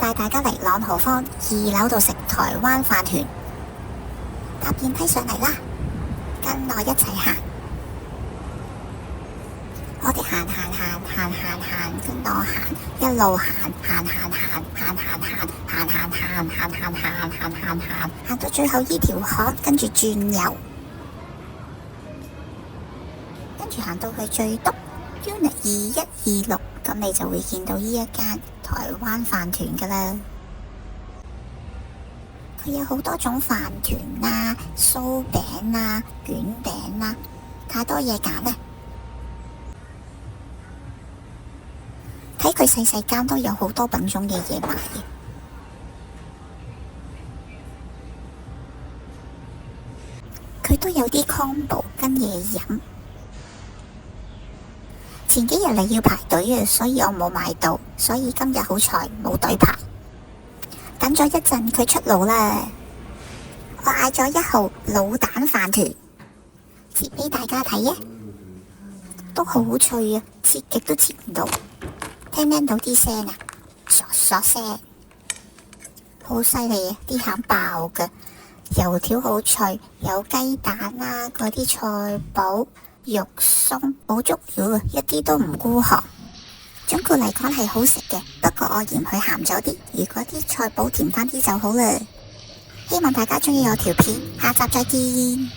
帶大家嚟朗豪坊2樓度食台灣飯團，搭電梯上嚟啦，跟我一齊行。我哋行，跟我行，一路行到最後呢條巷，跟住轉右，跟住行到去最篤 Unit 2126，咁你就會見到呢一間台灣飯團噶啦。佢有好多種飯團啦、酥餅啦、卷餅啦，太多嘢揀呢。睇佢細細間都有好多品種嘅嘢賣嘅。佢都有啲 combo 跟嘢飲。前幾日你要排隊啊，所以我冇買到，所以今日好彩冇隊排。等咗一陣佢出爐啦，我嗌咗1號滷蛋飯團，切俾大家睇啊，都好脆啊，切極都切唔到。聽唔聽到啲聲啊？嗦聲，好犀利啊！啲餡爆噶，油條好脆，有雞蛋啦，嗰啲菜脯、肉鬆，好足料啊，一啲都唔孤寒。總括嚟講係好食嘅，不過我嫌佢鹹咗啲，如果啲菜脯甜返啲就好啦。希望大家鍾意我條片，下集再見。